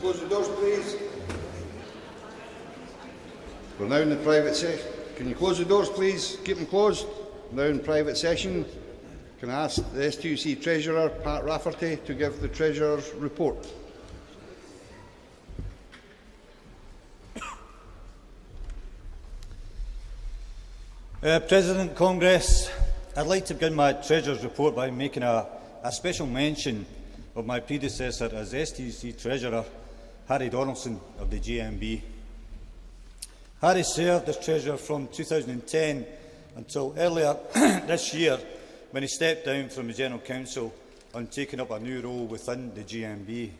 close the doors, please? We're now in the private session. Can you close the doors, please? Keep them closed. Now in private session. Can I ask the STUC Treasurer, Pat Rafferty, to give the Treasurer's report? President, Congress, I'd like to begin my Treasurer's report by making a special mention of my predecessor as STUC Treasurer, Harry Donaldson of the GMB. Harry served as Treasurer from 2010 until earlier this year, when he stepped down from the General Council and taking up a new role within the GMB.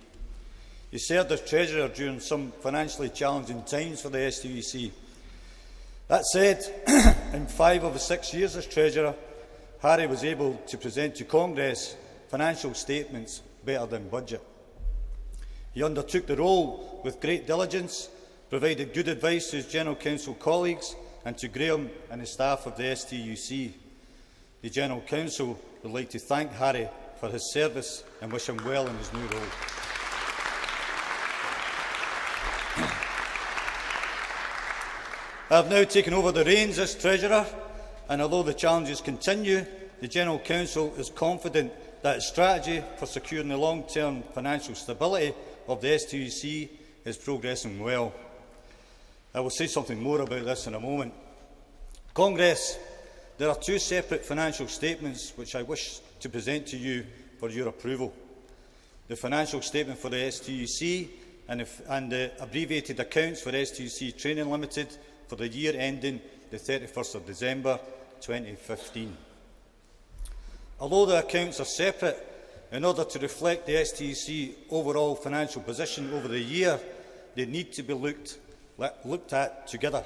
He served as Treasurer during some financially challenging times for the STUC. That said, in 5 of the 6 years as Treasurer, Harry was able to present to Congress financial statements better than budget. He undertook the role with great diligence, provided good advice to his General Council colleagues and to Graham and the staff of the STUC. The General Council would like to thank Harry for his service and wish him well in his new role. I have now taken over the reins as Treasurer, and although the challenges continue, the General Council is confident that its strategy for securing the long-term financial stability of the STUC is progressing well. I will say something more about this in a moment. Congress, there are 2 separate financial statements which I wish to present to you for your approval. The financial statement for the STUC and the abbreviated accounts for STUC Training Limited for the year ending the 31st of December 2015. Although the accounts are separate, in order to reflect the STUC overall financial position over the year, they need to be looked at together.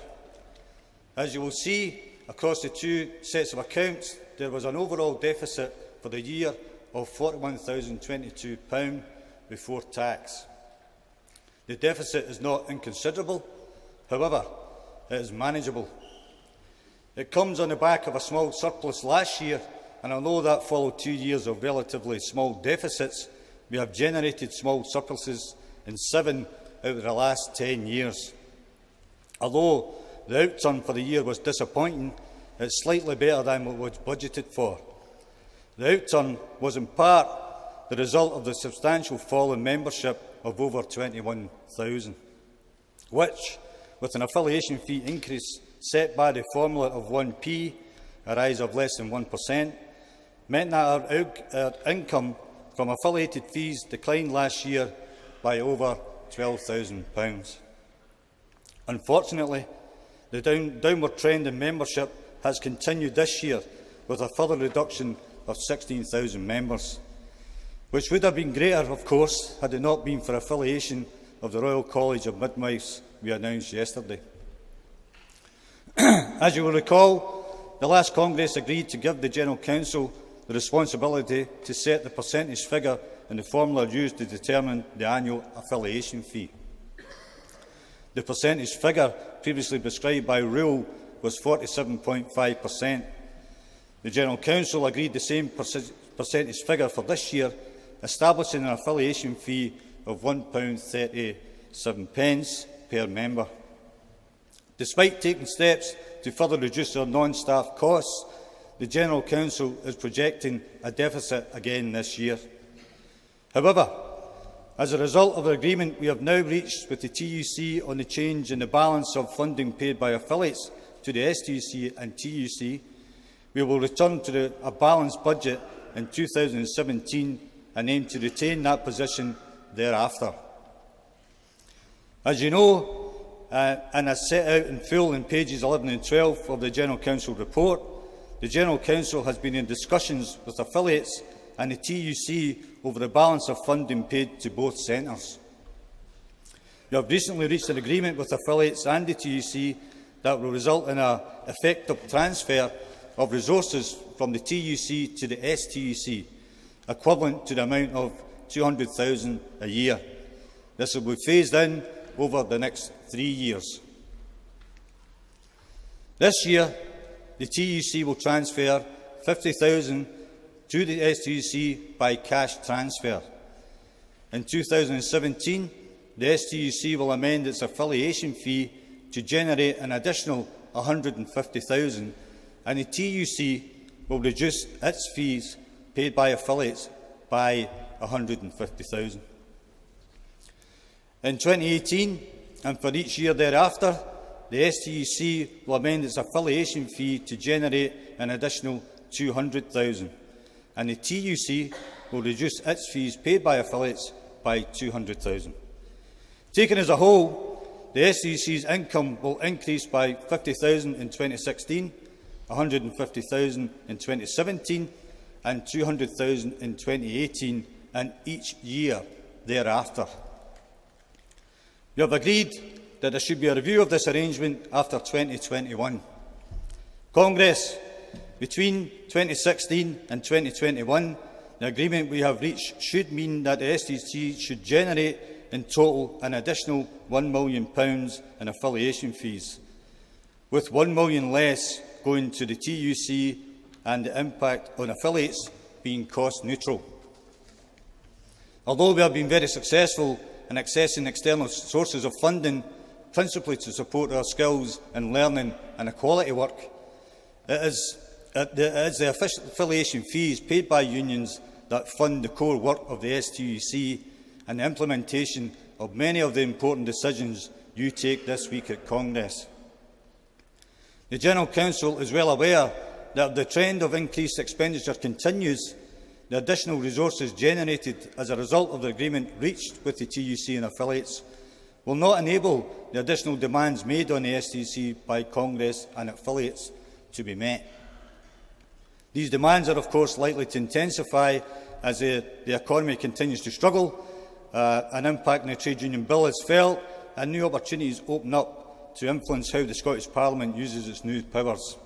As you will see, across the 2 sets of accounts, there was an overall deficit for the year of £41,022 before tax. The deficit is not inconsiderable, however, it is manageable. It comes on the back of a small surplus last year, and although that followed 2 years of relatively small deficits, we have generated small surpluses in 7 out of the last 10 years. Although the outturn for the year was disappointing, it's slightly better than what was budgeted for. The outturn was in part the result of the substantial fall in membership of over 21,000, which, with an affiliation fee increase set by the formula of 1p, a rise of less than 1%, meant that our income from affiliated fees declined last year by over £12,000. Unfortunately, the downward trend in membership has continued this year, with a further reduction of 16,000 members, which would have been greater, of course, had it not been for affiliation of the Royal College of Midwives we announced yesterday. As you will recall, the last Congress agreed to give the General Council the responsibility to set the percentage figure in the formula used to determine the annual affiliation fee. The percentage figure previously prescribed by rule was 47.5%. The General Council agreed the same percentage figure for this year, establishing an affiliation fee of £1.37 per member. Despite taking steps to further reduce our non-staff costs, the General Council is projecting a deficit again this year. However, as a result of the agreement we have now reached with the TUC on the change in the balance of funding paid by affiliates to the STUC and TUC, we will return to a balanced budget in 2017 and aim to retain that position thereafter. As you know, and as set out in full in pages 11 and 12 of the General Council report, the General Council has been in discussions with affiliates and the TUC over the balance of funding paid to both centres. We have recently reached an agreement with affiliates and the TUC that will result in an effective transfer of resources from the TUC to the STUC, equivalent to the amount of £200,000 a year. This will be phased in over the next 3 years. This year, the TUC will transfer £50,000 to the STUC by cash transfer. In 2017, the STUC will amend its affiliation fee to generate an additional $150,000, and the TUC will reduce its fees paid by affiliates by $150,000. In 2018, and for each year thereafter, the STUC will amend its affiliation fee to generate an additional $200,000, and the TUC will reduce its fees paid by affiliates by $200,000. Taken as a whole, the STUC's income will increase by $50,000 in 2016, $150,000 in 2017 and $200,000 in 2018 and each year thereafter. We have agreed that there should be a review of this arrangement after 2021. Congress, between 2016 and 2021, the agreement we have reached should mean that the STUC should generate in total an additional £1 million in affiliation fees, with £1 million less going to the TUC and the impact on affiliates being cost neutral. Although we have been very successful in accessing external sources of funding, principally to support our skills in learning and equality work, it is the affiliation fees paid by unions that fund the core work of the STUC and the implementation of many of the important decisions you take this week at Congress. The General Council is well aware that if the trend of increased expenditure continues, the additional resources generated as a result of the agreement reached with the TUC and affiliates will not enable the additional demands made on the STUC by Congress and affiliates to be met. These demands are, of course, likely to intensify as the economy continues to struggle, an impact on the Trade Union Bill is felt, and new opportunities open up to influence how the Scottish Parliament uses its new powers.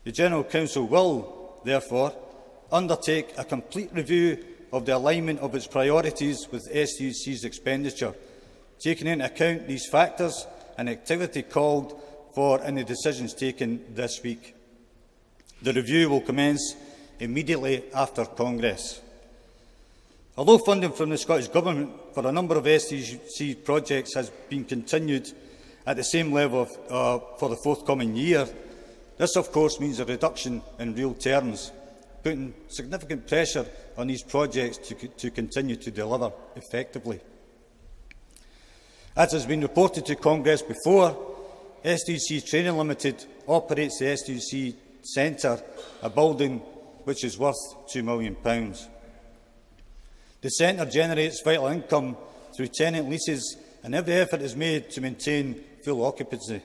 The General Council will, therefore, undertake a complete review of the alignment of its priorities with STUC's expenditure, taking into account these factors and activity called for in the decisions taken this week. The review will commence immediately after Congress. Although funding from the Scottish Government for a number of STUC projects has been continued at the same level for the forthcoming year, this of course means a reduction in real terms, putting significant pressure on these projects to continue to deliver effectively. As has been reported to Congress before, STUC Training Limited operates the STUC Centre, a building which is worth £2 million. The centre generates vital income through tenant leases, and every effort is made to maintain full occupancy.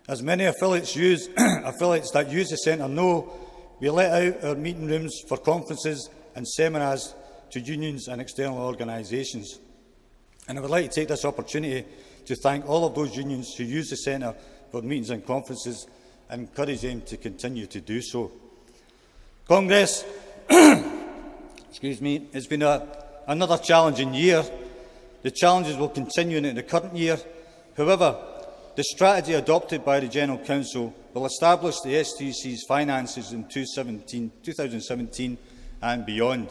As many affiliates that use the centre know, we let out our meeting rooms for conferences and seminars to unions and external organisations. And I would like to take this opportunity to thank all of those unions who use the centre for meetings and conferences and encourage them to continue to do so. Congress, it's been another challenging year. The challenges will continue into the current year. However, the strategy adopted by the General Council will establish the STUC's finances in 2017 and beyond.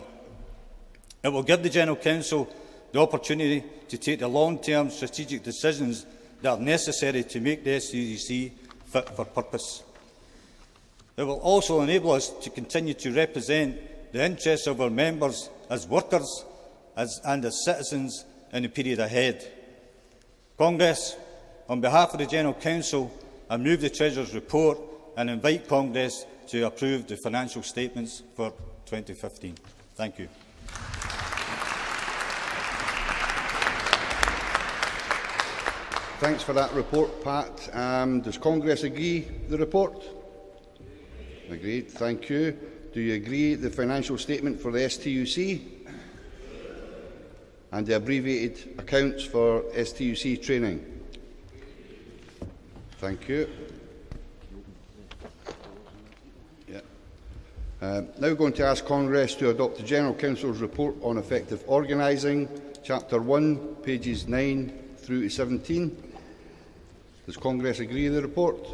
It will give the General Council the opportunity to take the long-term strategic decisions that are necessary to make the STUC fit for purpose. It will also enable us to continue to represent the interests of our members as workers and as citizens in the period ahead. Congress, on behalf of the General Council, I move the Treasurer's report and invite Congress to approve the financial statements for 2015. Thank you. Thanks for that report, Pat. Does Congress agree the report? Agreed. Thank you. Do you agree the financial statement for the STUC and the abbreviated accounts for STUC training? Thank you. Now going to ask Congress to adopt the General Council's report on effective organising, Chapter 1, pages 9 through to 17. Does Congress agree with the report?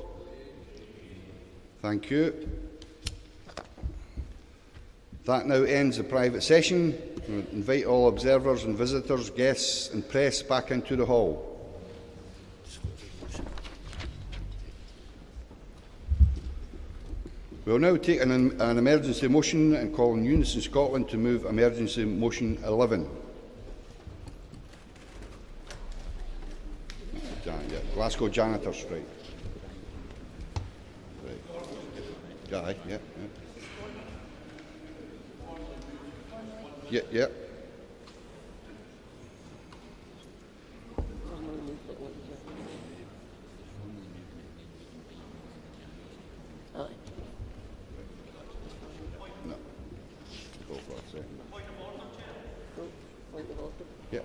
Thank you. That now ends the private session. Invite all observers and visitors, guests and press back into the hall. We will now take an emergency motion and call on Unison Scotland to move emergency motion 11. Glasgow janitor strike. Right. Aye, yeah. Yeah. No. Go for a second. Yeah.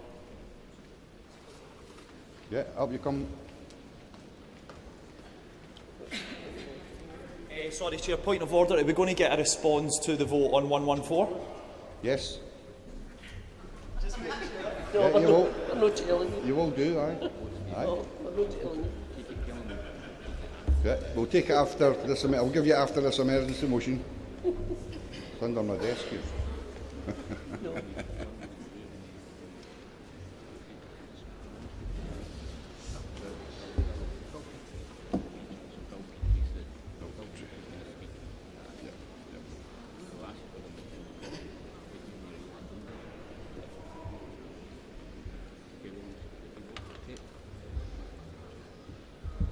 Yeah, up you come. Sorry, Chair, point of order. Are we going to get a response to the vote on 114? Yes. No, Yeah, you will. I'm not telling you. You will do, aye. No, I'm not telling you. Yeah, we'll take it after this. I'll give you it after this emergency motion. It's under my desk here. No.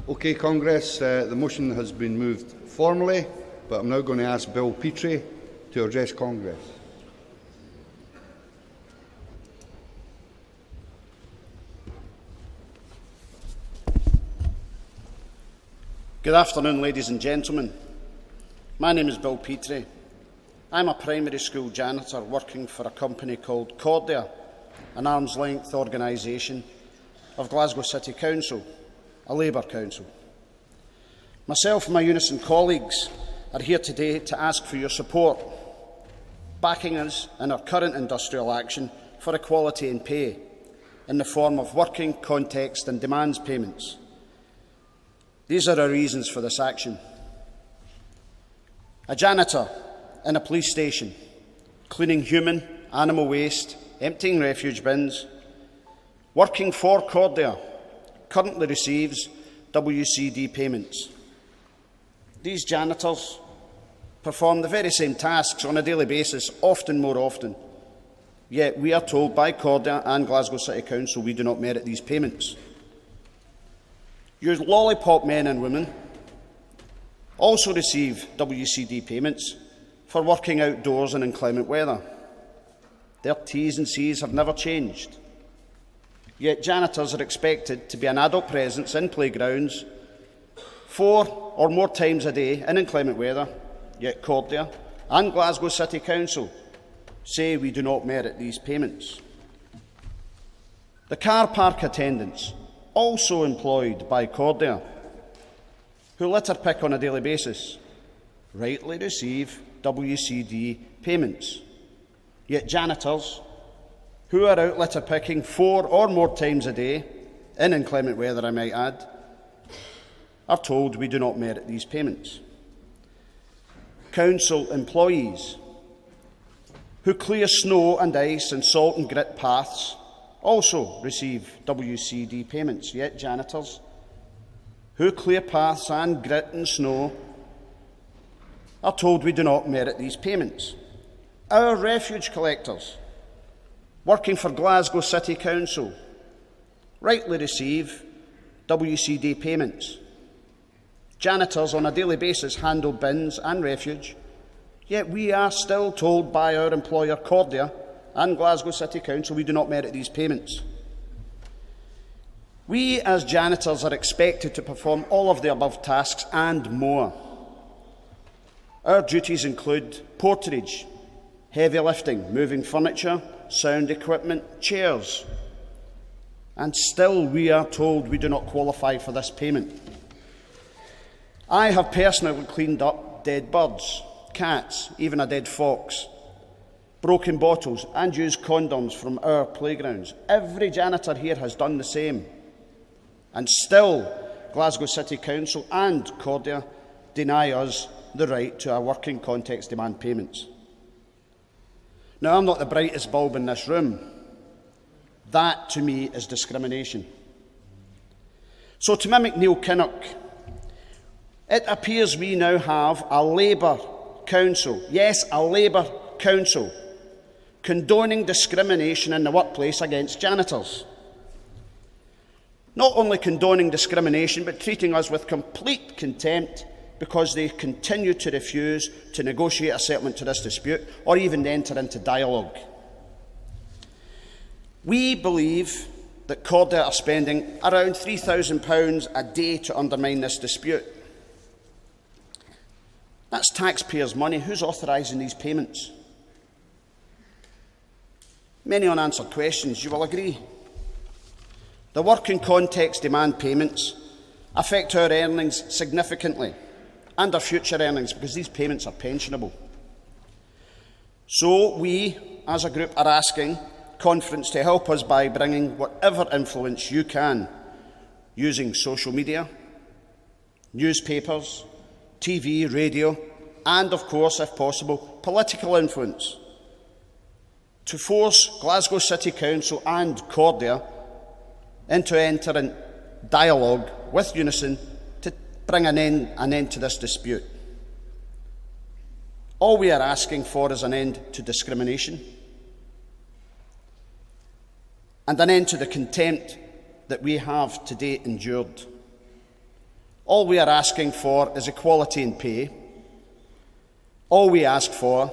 Okay, Congress, the motion has been moved formally, but I'm now going to ask Bill Petrie to address Congress. Good afternoon, ladies and gentlemen. My name is Bill Petrie. I'm a primary school janitor working for a company called Caird, an arm's-length organisation of Glasgow City Council, a Labour council. Myself and my Unison colleagues are here today to ask for your support, backing us in our current industrial action for equality in pay in the form of working, context and demands payments. These are our reasons for this action. A janitor in a police station, cleaning human, animal waste, emptying refuge bins, working for Caird, currently receives WCD payments. These janitors perform the very same tasks on a daily basis, often more often. Yet we are told by Caird and Glasgow City Council we do not merit these payments. Your lollipop men and women also receive WCD payments for working outdoors in inclement weather. Their T's and C's have never changed. Yet janitors are expected to be an adult presence in playgrounds 4 or more times a day in inclement weather, yet Caird and Glasgow City Council say we do not merit these payments. The car park attendants, also employed by Caird, who litter pick on a daily basis, rightly receive WCD payments, yet janitors, who are out litter picking 4 or more times a day, in inclement weather I might add, are told we do not merit these payments. Council employees who clear snow and ice and salt and grit paths also receive WCD payments, yet janitors who clear paths and grit and snow are told we do not merit these payments. Our refuge collectors working for Glasgow City Council rightly receive WCD payments. Janitors on a daily basis handle bins and refuge, yet we are still told by our employer Caird and Glasgow City Council we do not merit these payments. We as janitors are expected to perform all of the above tasks and more. Our duties include porterage, heavy lifting, moving furniture, sound equipment, chairs, and still we are told we do not qualify for this payment. I have personally cleaned up dead birds, cats, even a dead fox, broken bottles and used condoms from our playgrounds. Every janitor here has done the same, and still Glasgow City Council and Caird deny us the right to our working context demand payments. Now, I'm not the brightest bulb in this room. That, to me, is discrimination. So, to mimic Neil Kinnock, it appears we now have a Labour council, yes, a Labour council, condoning discrimination in the workplace against janitors. Not only condoning discrimination, but treating us with complete contempt because they continue to refuse to negotiate a settlement to this dispute or even enter into dialogue. We believe that Caird are spending around £3,000 a day to undermine this dispute. That's taxpayers' money. Who's authorising these payments? Many unanswered questions, you will agree. The working context demand payments affect our earnings significantly and our future earnings because these payments are pensionable. So we, as a group, are asking conference to help us by bringing whatever influence you can using social media, newspapers, TV, radio, and, of course, if possible, political influence to force Glasgow City Council and Caird into entering dialogue with Unison to bring an end to this dispute. All we are asking for is an end to discrimination and an end to the contempt that we have to date endured. All we are asking for is equality in pay. All we ask for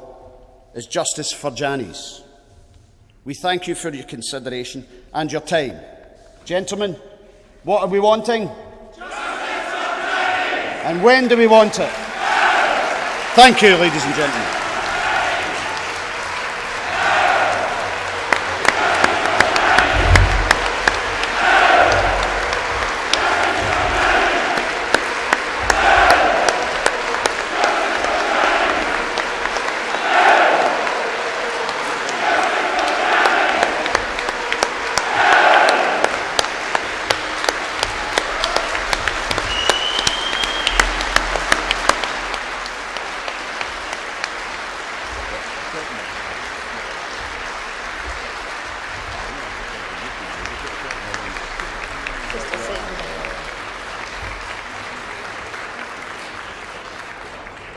is justice for Jannies. We thank you for your consideration and your time. Gentlemen, what are we wanting? Justice for Jannies! And when do we want it? Thank you, ladies and gentlemen.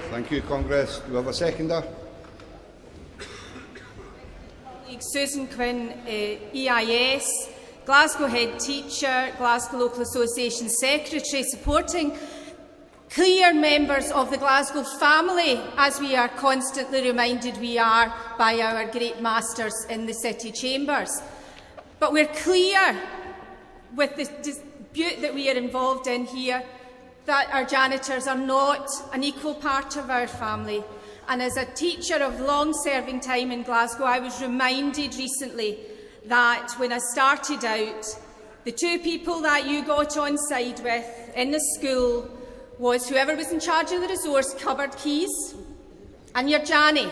Thank you, Congress. Do we have a seconder? Susan Quinn, EIS, Glasgow Head Teacher, Glasgow Local Association Secretary, supporting clear members of the Glasgow family, as we are constantly reminded we are by our great masters in the City Chambers. But we're clear with the dispute that we are involved in here that our janitors are not an equal part of our family. And as a teacher of long-serving time in Glasgow, I was reminded recently that when I started out, the two people that you got on side with in the school was whoever was in charge of the resource cupboard keys and your Janny.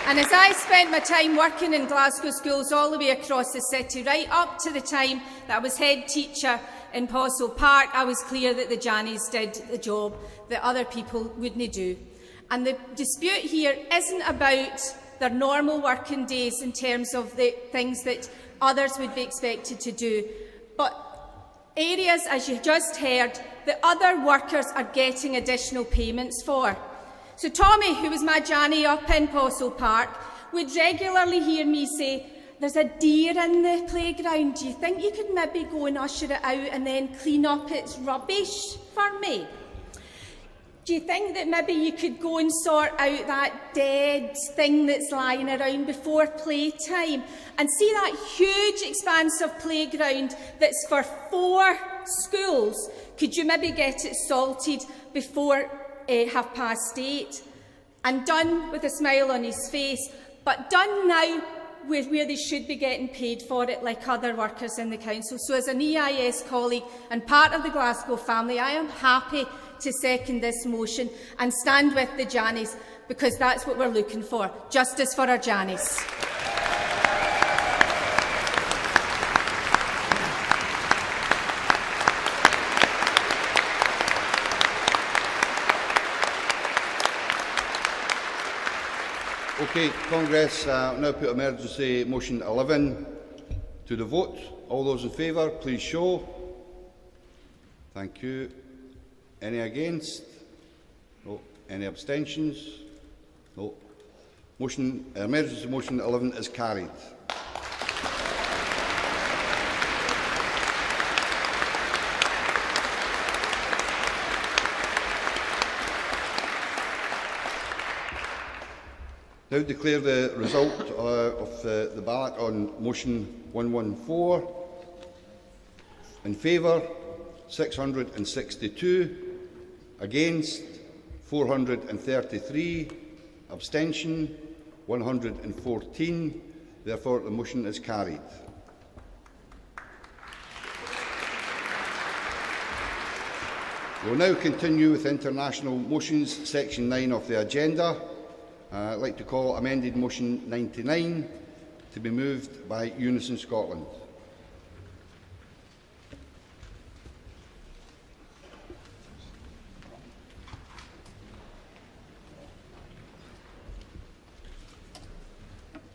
And as I spent my time working in Glasgow schools all the way across the city, right up to the time that I was head teacher in Postle Park, I was clear that the Jannies did the job that other people wouldn't do. And the dispute here isn't about their normal working days in terms of the things that others would be expected to do, but areas, as you just heard, that other workers are getting additional payments for. So Tommy, who was my Janny up in Postle Park, would regularly hear me say, "There's a deer in the playground. Do you think you could maybe go and usher it out and then clean up its rubbish for me? Do you think that maybe you could go and sort out that dead thing that's lying around before playtime? And see that huge expanse of playground that's for 4 schools? Could you maybe get it salted before 8:30? And done with a smile on his face, but done now where they should be getting paid for it like other workers in the council. So as an EIS colleague and part of the Glasgow family, I am happy to second this motion and stand with the Jannies, because that's what we're looking for, justice for our Jannies. Okay, Congress now put emergency motion 11 to the vote. All those in favour, please show. Thank you. Any against? No. Any abstentions? No. Emergency motion 11 is carried. Now declare the result of the ballot on motion 114. In favour, 662. Against, 433. Abstention, 114. Therefore, the motion is carried. We will now continue with international motions, section 9 of the agenda. I'd like to call amended motion 99 to be moved by Unison Scotland.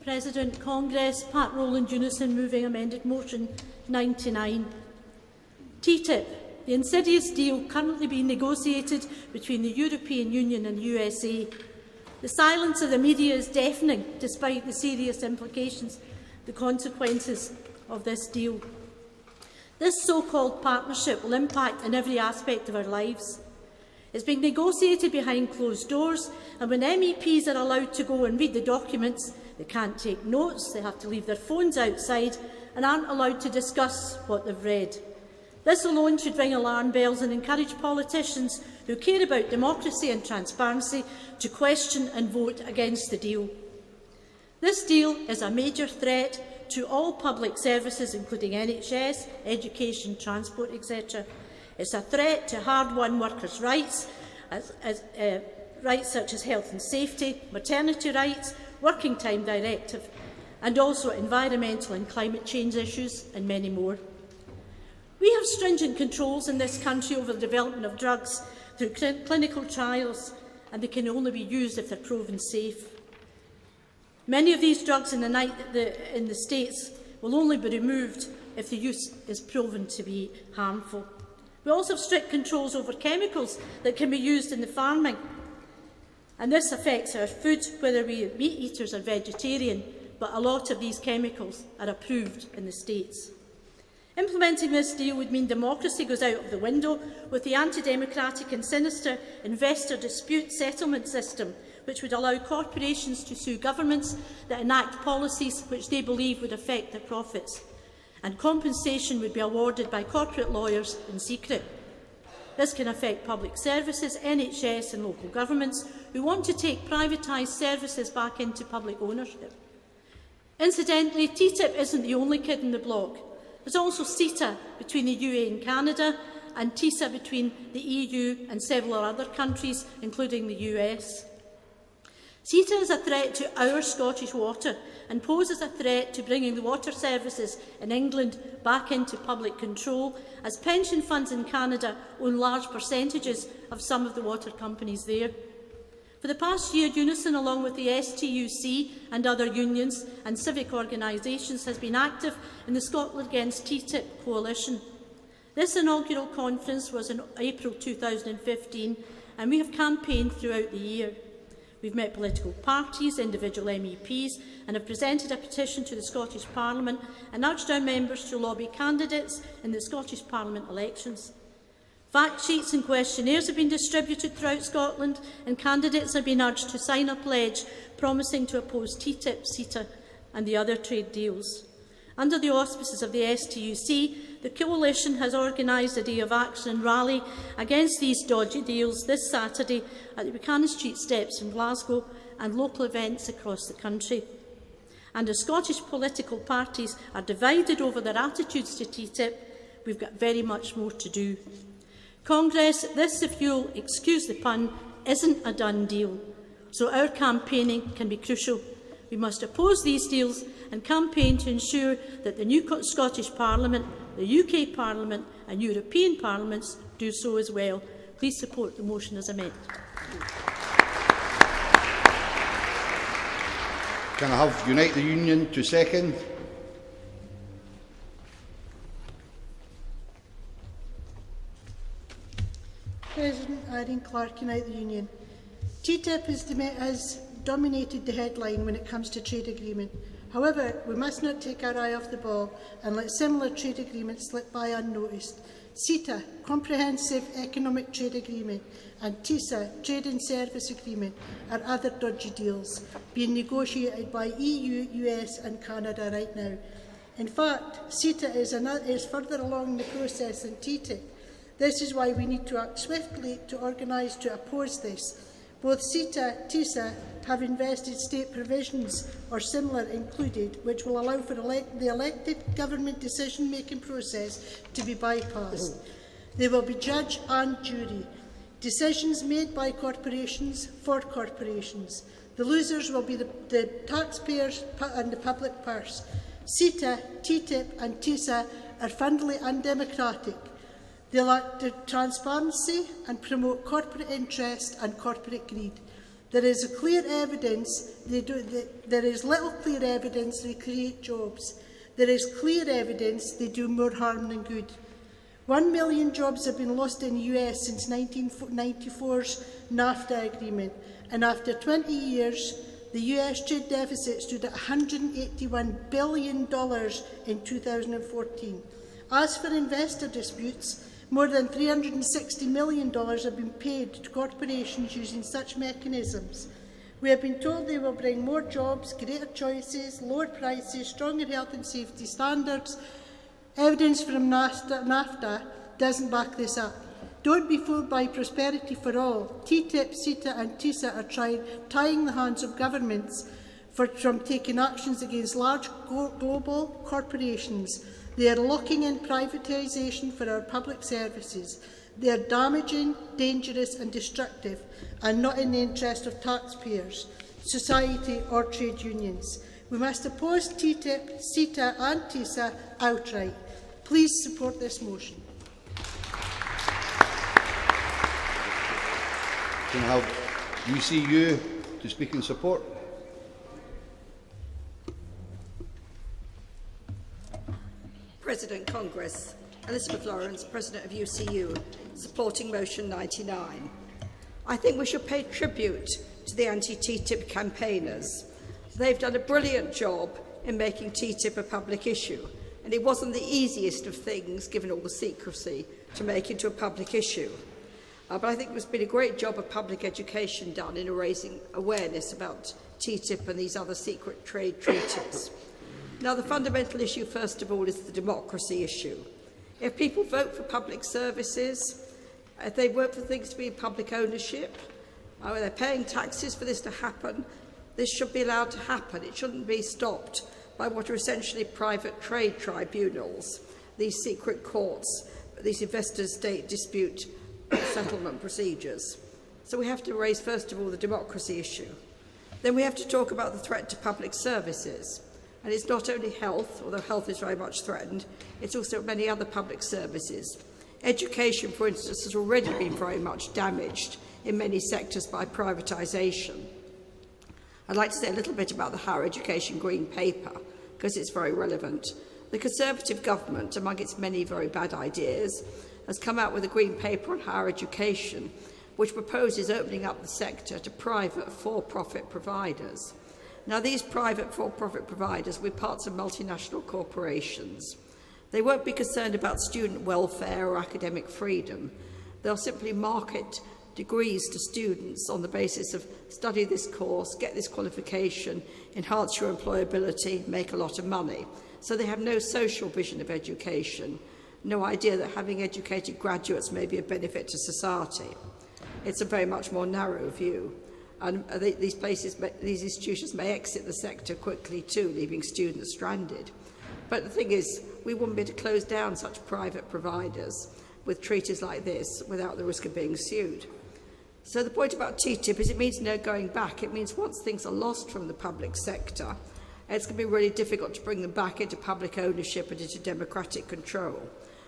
President, Congress, Pat Rowland, Unison, moving amended motion 99. TTIP, the insidious deal currently being negotiated between the European Union and USA. The silence of the media is deafening, despite the serious implications, the consequences of this deal. This so-called partnership will impact in every aspect of our lives. It's being negotiated behind closed doors, and when MEPs are allowed to go and read the documents, they can't take notes, they have to leave their phones outside, and aren't allowed to discuss what they've read. This alone should ring alarm bells and encourage politicians who care about democracy and transparency to question and vote against the deal. This deal is a major threat to all public services, including NHS, education, transport, etc. It's a threat to hard-won workers' rights, rights such as health and safety, maternity rights, working time directive, and also environmental and climate change issues, and many more. We have stringent controls in this country over the development of drugs through clinical trials, and they can only be used if they're proven safe. Many of these drugs in the States will only be removed if the use is proven to be harmful. We also have strict controls over chemicals that can be used in the farming, and this affects our food, whether we are meat eaters or vegetarian, but a lot of these chemicals are approved in the States. Implementing this deal would mean democracy goes out of the window with the anti-democratic and sinister investor dispute settlement system, which would allow corporations to sue governments that enact policies which they believe would affect their profits, and compensation would be awarded by corporate lawyers in secret. This can affect public services, NHS and local governments who want to take privatised services back into public ownership. Incidentally, TTIP isn't the only kid in the block. There's also CETA between the UAE and Canada, and TISA between the EU and several other countries, including the US. CETA is a threat to our Scottish water and poses a threat to bringing the water services in England back into public control, as pension funds in Canada own large percentages of some of the water companies there. For the past year, Unison, along with the STUC and other unions and civic organisations, has been active in the Scotland Against TTIP coalition. This inaugural conference was in April 2015, and we have campaigned throughout the year. We've met political parties, individual MEPs, and have presented a petition to the Scottish Parliament and urged our members to lobby candidates in the Scottish Parliament elections. Fact sheets and questionnaires have been distributed throughout Scotland, and candidates have been urged to sign a pledge promising to oppose TTIP, CETA and the other trade deals. Under the auspices of the STUC, the Coalition has organised a day of action and rally against these dodgy deals this Saturday at the Buchanan Street Steps in Glasgow and local events across the country. And as Scottish political parties are divided over their attitudes to TTIP, we've got very much more to do. Congress, this, if you'll excuse the pun, isn't a done deal, so our campaigning can be crucial. We must oppose these deals and campaign to ensure that the new Scottish Parliament, the UK Parliament and European Parliaments do so as well. Please support the motion as amended. Can I have Unite the Union to second? President Irene Clark, Unite the Union. TTIP has dominated the headline when it comes to trade agreement. However, we must not take our eye off the ball and let similar trade agreements slip by unnoticed. CETA, Comprehensive Economic Trade Agreement, and TISA, Trade and Service Agreement, are other dodgy deals being negotiated by EU, US and Canada right now. In fact, CETA is further along the process than TTIP. This is why we need to act swiftly to organise to oppose this. Both CETA and TISA have invested state provisions or similar included, which will allow for the elected government decision-making process to be bypassed. They will be judge and jury. Decisions made by corporations for corporations. The losers will be the taxpayers and the public purse. CETA, TTIP and TISA are fundamentally undemocratic. They lack transparency and promote corporate interest and corporate greed. There is little clear evidence they create jobs. There is clear evidence they do more harm than good. 1 million jobs have been lost in the US since 1994's NAFTA agreement, and after 20 years, the US trade deficit stood at $181 billion in 2014. As for investor disputes, more than $360 million have been paid to corporations using such mechanisms. We have been told they will bring more jobs, greater choices, lower prices, stronger health and safety standards. Evidence from NAFTA doesn't back this up. Don't be fooled by prosperity for all. TTIP, CETA and TISA are tying the hands of governments from taking actions against large global corporations. They are locking in privatisation for our public services. They are damaging, dangerous and destructive, and not in the interest of taxpayers, society or trade unions. We must oppose TTIP, CETA and TISA outright. Please support this motion. Can I have UCU to speak in support? President Congress, Elizabeth Lawrence, President of UCU, supporting motion 99. I think we should pay tribute to the anti-TTIP campaigners. They've done a brilliant job in making TTIP a public issue, and it wasn't the easiest of things, given all the secrecy, to make into a public issue. But I think there's been a great job of public education done in raising awareness about TTIP and these other secret trade treaties. Now, the fundamental issue, first of all, is the democracy issue. If people vote for public services, if they vote for things to be in public ownership, or they're paying taxes for this to happen, this should be allowed to happen. It shouldn't be stopped by what are essentially private trade tribunals, these secret courts, these investor-state dispute settlement procedures. So we have to raise, first of all, the democracy issue. Then we have to talk about the threat to public services. And it's not only health, although health is very much threatened, it's also many other public services. Education, for instance, has already been very much damaged in many sectors by privatisation. I'd like to say a little bit about the Higher Education Green Paper, because it's very relevant. The Conservative government, among its many very bad ideas, has come out with a Green Paper on higher education, which proposes opening up the sector to private for-profit providers. Now, these private for-profit providers will be parts of multinational corporations. They won't be concerned about student welfare or academic freedom. They'll simply market degrees to students on the basis of study this course, get this qualification, enhance your employability, make a lot of money. So they have no social vision of education, no idea that having educated graduates may be a benefit to society. It's a very much more narrow view. And these institutions may exit the sector quickly too, leaving students stranded. But the thing is, we wouldn't be able to close down such private providers with treaties like this without the risk of being sued. So the point about TTIP is it means no going back. It means once things are lost from the public sector, it's going to be really difficult to bring them back into public ownership and into democratic control.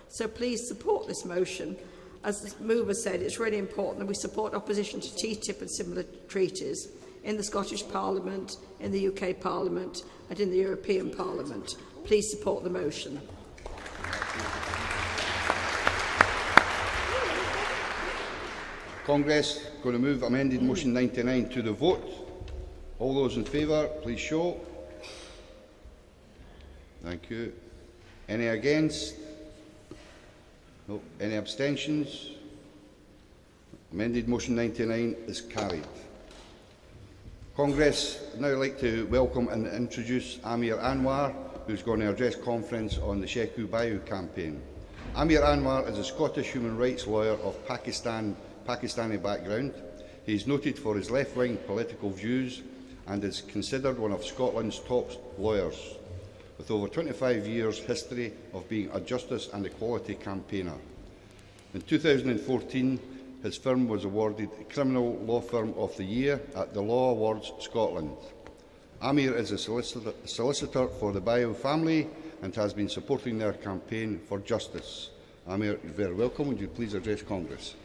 So please support this motion. As the mover said, it's really important that we support opposition to TTIP and similar treaties. in the Scottish Parliament, in the UK Parliament and in the European Parliament. Please support the motion. Congress going to move amended motion 99 to the vote. All those in favour, please show. Thank you. Any against? No. Any abstentions? Amended motion 99 is carried. Congress would now like to welcome and introduce Amir Anwar, who is going to address conference on the Sheku Bayou campaign. Amir Anwar is a Scottish human rights lawyer of Pakistani background. He is noted for his left-wing political views and is considered one of Scotland's top lawyers, with over 25 years' history of being a justice and equality campaigner. In 2014, his firm was awarded Criminal Law Firm of the Year at the Law Awards Scotland. Amir is a solicitor for the Bayou family and has been supporting their campaign for justice. Amir, you're very welcome. Would you please address Congress?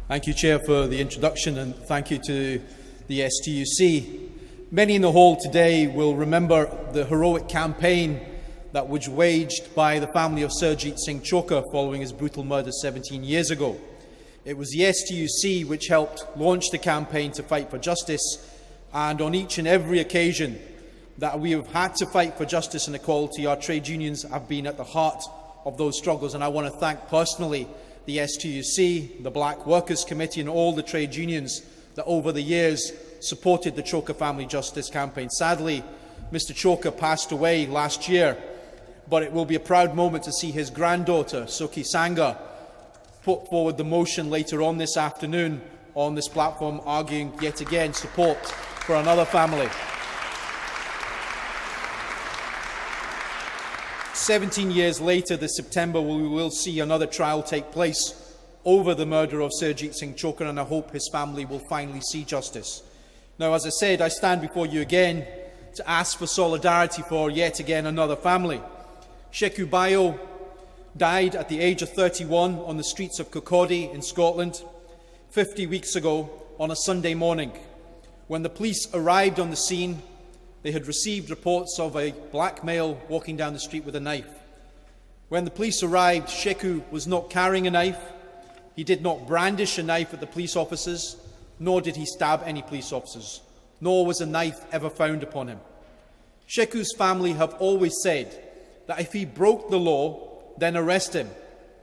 Thank you, Chair, for the introduction, and thank you to the STUC. Many in the hall today will remember the heroic campaign that was waged by the family of Surjit Singh Chokha following his brutal murder 17 years ago. It was the STUC which helped launch the campaign to fight for justice, and on each and every occasion that we have had to fight for justice and equality, our trade unions have been at the heart of those struggles. And I want to thank personally the STUC, the Black Workers Committee and all the trade unions that over the years supported the Chokha Family Justice Campaign. Sadly, Mr Chokha passed away last year, but it will be a proud moment to see his granddaughter, Suki Sangha, put forward the motion later on this afternoon on this platform, arguing yet again support for another family. 17 years later, this September, we will see another trial take place over the murder of Surjit Singh Chokha, and I hope his family will finally see justice. Now, as I said, I stand before you again to ask for solidarity for yet again another family. Sheku Bayou died at the age of 31 on the streets of Kirkcaldy in Scotland 50 weeks ago on a Sunday morning. When the police arrived on the scene, they had received reports of a black male walking down the street with a knife. When the police arrived, Sheku was not carrying a knife. He did not brandish a knife at the police officers, nor did he stab any police officers, nor was a knife ever found upon him. Sheku's family have always said that if he broke the law, then arrest him,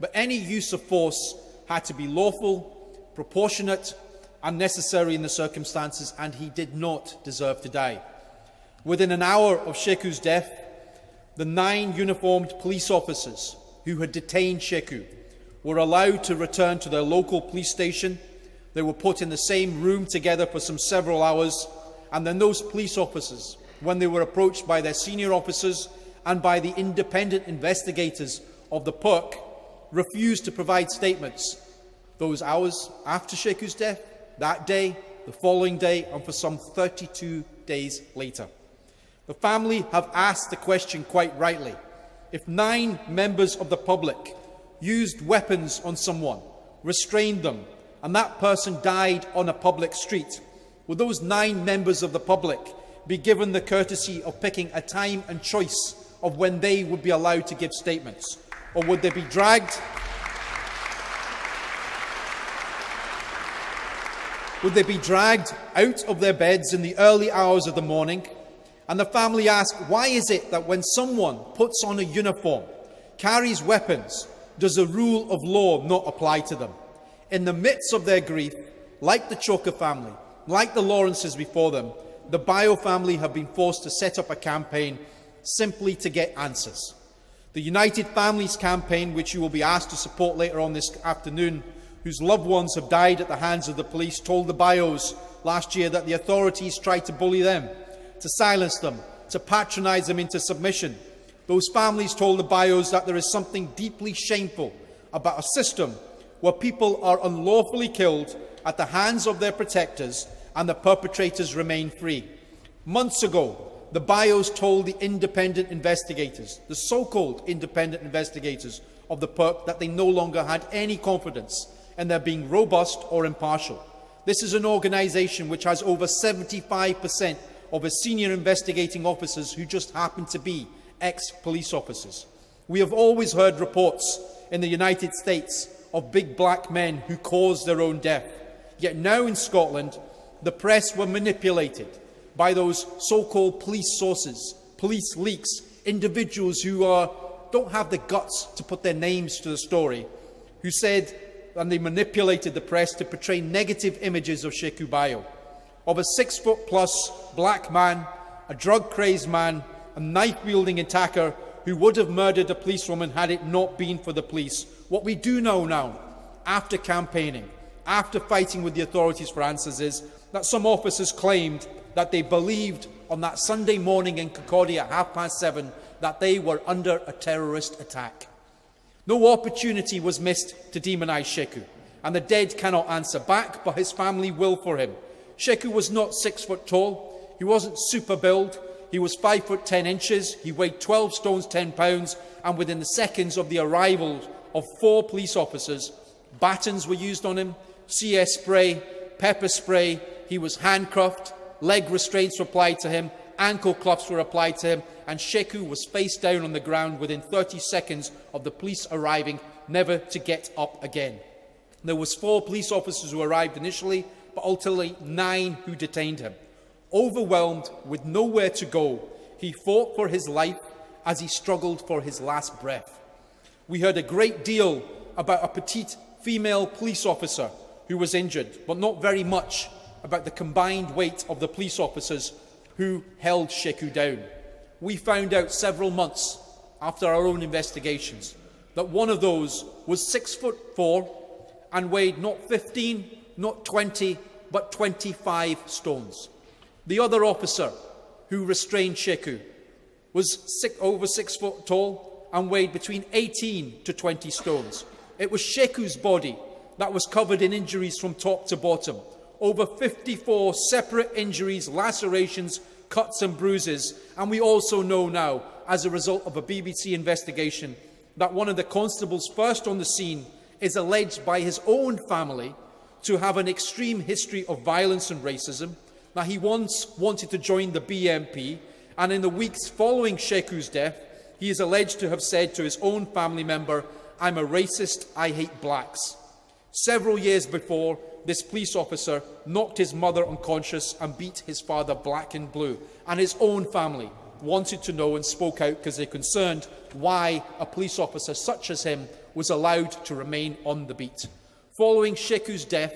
but any use of force had to be lawful, proportionate, and necessary in the circumstances, and he did not deserve to die. Within an hour of Sheku's death, the 9 uniformed police officers who had detained Sheku were allowed to return to their local police station. They were put in the same room together for several hours, and then those police officers, when they were approached by their senior officers and by the independent investigators of the PUC, refused to provide statements. Those hours after Sheku's death, that day, the following day, and for some 32 days later. The family have asked the question quite rightly. If 9 members of the public used weapons on someone, restrained them, and that person died on a public street, would those 9 members of the public be given the courtesy of picking a time and choice of when they would be allowed to give statements? Or would they be dragged? Would they be dragged out of their beds in the early hours of the morning? And the family ask, why is it that when someone puts on a uniform, carries weapons, does the rule of law not apply to them? In the midst of their grief, like the Chokha family, like the Lawrences before them, the Bayou family have been forced to set up a campaign simply to get answers. The United Families campaign, which you will be asked to support later on this afternoon, whose loved ones have died at the hands of the police, told the Bayous last year that the authorities tried to bully them, to silence them, to patronise them into submission. Those families told the Bayous that there is something deeply shameful about a system where people are unlawfully killed at the hands of their protectors and the perpetrators remain free. Months ago, the Bayous told the independent investigators, the so-called independent investigators of the PERC that they no longer had any confidence in their being robust or impartial. This is an organisation which has over 75% of its senior investigating officers who just happen to be ex-police officers. We have always heard reports in the United States of big black men who caused their own death. Yet now in Scotland, the press were manipulated by those so-called police sources, police leaks, individuals who don't have the guts to put their names to the story, who said, and they manipulated the press to portray negative images of Sheku Bayo, of a 6-foot-plus black man, a drug-crazed man, a knife-wielding attacker who would have murdered a policewoman had it not been for the police. What we do know now, after campaigning, after fighting with the authorities for answers, is that some officers claimed that they believed on that Sunday morning in Concordia at 7:30 that they were under a terrorist attack. No opportunity was missed to demonise Sheku, and the dead cannot answer back, but his family will for him. Sheku was not 6 foot tall, he wasn't super build, he was 5 foot 10 inches, he weighed 12 stones 10 pounds, and within the seconds of the arrival of 4 police officers, batons were used on him, CS spray, pepper spray, he was handcuffed, leg restraints were applied to him, ankle cuffs were applied to him, and Sheku was face down on the ground within 30 seconds of the police arriving, never to get up again. There was 4 police officers who arrived initially, but ultimately 9 who detained him. Overwhelmed with nowhere to go, he fought for his life as he struggled for his last breath. We heard a great deal about a petite female police officer who was injured, but not very much about the combined weight of the police officers who held Sheku down. We found out several months after our own investigations that one of those was 6'4" and weighed not 15, not 20, but 25 stones. The other officer who restrained Sheku was over 6 foot tall and weighed between 18 to 20 stones. It was Sheku's body that was covered in injuries from top to bottom. Over 54 separate injuries, lacerations, cuts and bruises. And we also know now, as a result of a BBC investigation, that one of the constables first on the scene is alleged by his own family to have an extreme history of violence and racism, that he once wanted to join the BNP, and in the weeks following Sheku's death, he is alleged to have said to his own family member, "I'm a racist, I hate blacks." Several years before, this police officer knocked his mother unconscious and beat his father black and blue, and his own family wanted to know and spoke out because they're concerned why a police officer such as him was allowed to remain on the beat. Following Sheku's death,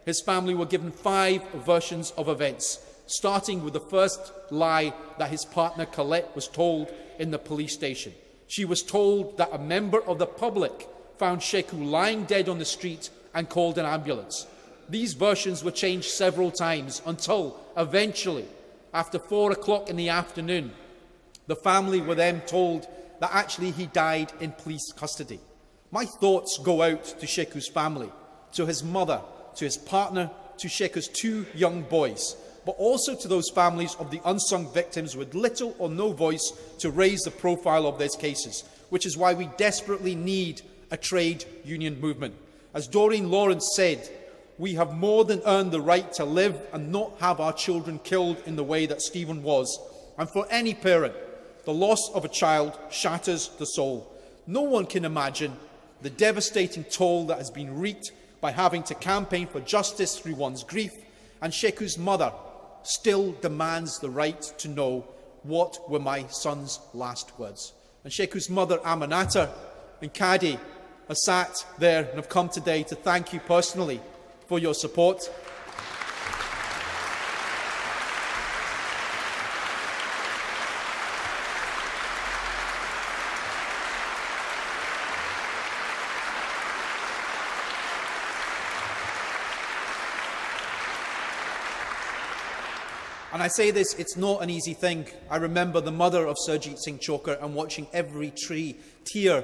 his family were given 5 versions of events, starting with the first lie that his partner Colette was told in the police station. She was told that a member of the public found Sheku lying dead on the street and called an ambulance. These versions were changed several times until, eventually, after 4 o'clock in the afternoon, the family were then told that actually he died in police custody. My thoughts go out to Sheku's family, to his mother, to his partner, to Sheku's 2 young boys, but also to those families of the unsung victims with little or no voice to raise the profile of these cases, which is why we desperately need a trade union movement. As Doreen Lawrence said, we have more than earned the right to live and not have our children killed in the way that Stephen was. And for any parent, the loss of a child shatters the soul. No one can imagine the devastating toll that has been wreaked by having to campaign for justice through one's grief, and Sheku's mother still demands the right to know what were my son's last words. And Sheku's mother, Amanata, and Kadi have sat there and have come today to thank you personally for your support. And I say this, it's not an easy thing. I remember the mother of Surjit Singh Chokar and watching every tear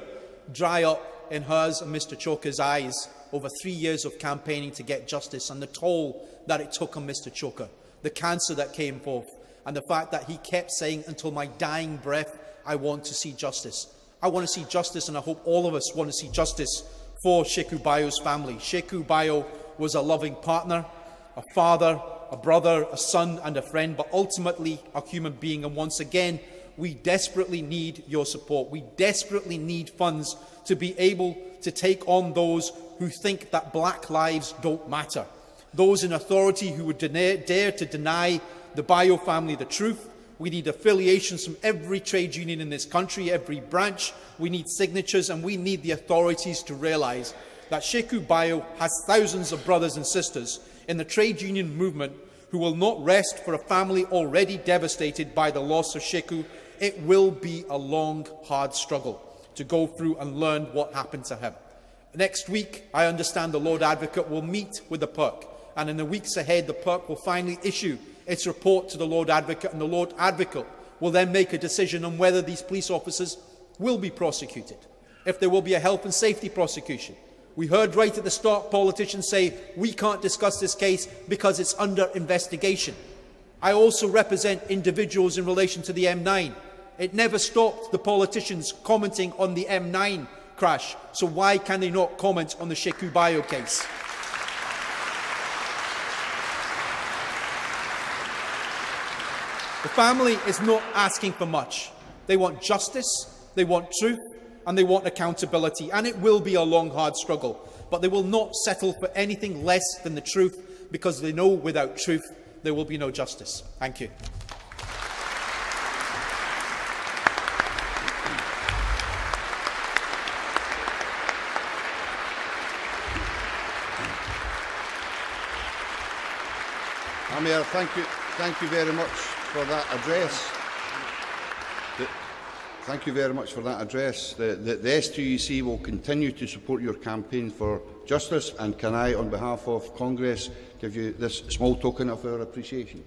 dry up in hers and Mr Chokar's eyes over 3 years of campaigning to get justice, and the toll that it took on Mr Chokar, the cancer that came forth, and the fact that he kept saying, until my dying breath, I want to see justice. I want to see justice, and I hope all of us want to see justice for Sheku Bayo's family. Sheku Bayo was a loving partner, a father, a brother, a son and a friend, but ultimately a human being. And once again, we desperately need your support. We desperately need funds to be able to take on those who think that black lives don't matter. Those in authority who would dare to deny the Bayo family the truth. We need affiliations from every trade union in this country, every branch. We need signatures, and we need the authorities to realise that Sheku Bayo has thousands of brothers and sisters in the trade union movement who will not rest for a family already devastated by the loss of Sheku. It will be a long, hard struggle to go through and learn what happened to him. Next week, I understand the Lord Advocate will meet with the PERC, and in the weeks ahead, the PERC will finally issue its report to the Lord Advocate, and the Lord Advocate will then make a decision on whether these police officers will be prosecuted, if there will be a health and safety prosecution. We heard right at the start politicians say, we can't discuss this case because it's under investigation. I also represent individuals in relation to the M9. It never stopped the politicians commenting on the M9 crash, so why can they not comment on the Sheku Bayo case? The family is not asking for much. They want justice, they want truth, and they want accountability, and it will be a long, hard struggle. But they will not settle for anything less than the truth, because they know without truth there will be no justice. Thank you. Mayor, thank you very much for that address. Thank you very much for that address. The STUC will continue to support your campaign for justice, and can I, on behalf of Congress, give you this small token of our appreciation.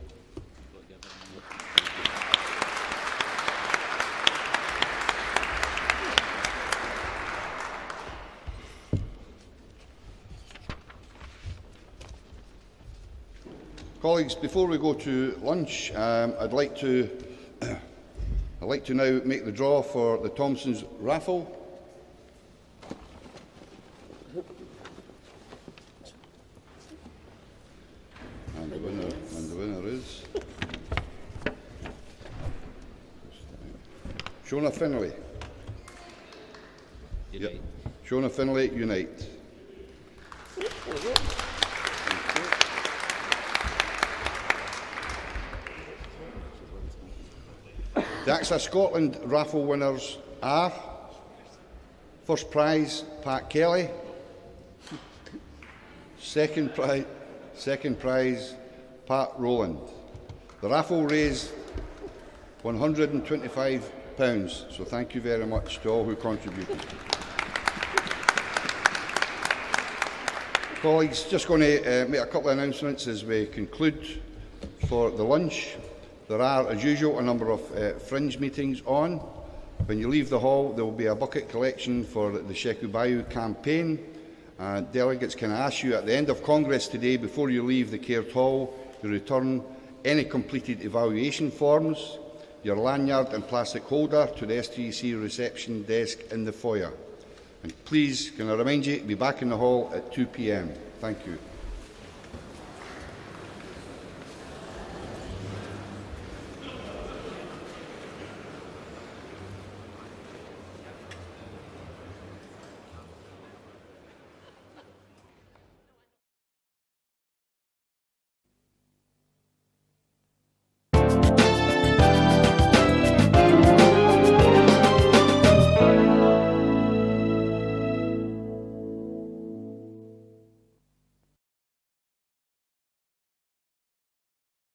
Colleagues, before we go to lunch, I'd like to now make the draw for the Thompson's raffle. And the winner is Shona Finlay. Yep. Shona Finlay, Unite. The Access Scotland raffle winners are: first prize, Pat Kelly; second prize, Pat Rowland. The raffle raised £125, so thank you very much to all who contributed. Colleagues, just going to make a couple of announcements as we conclude for the lunch. There are, as usual, a number of fringe meetings on. When you leave the hall, there will be a bucket collection for the Sheku Bayo campaign. Delegates, can I ask you at the end of Congress today, before you leave the Caird Hall, to return any completed evaluation forms, your lanyard and plastic holder to the STUC reception desk in the foyer. And please, can I remind you to be back in the hall at 2 p.m. Thank you.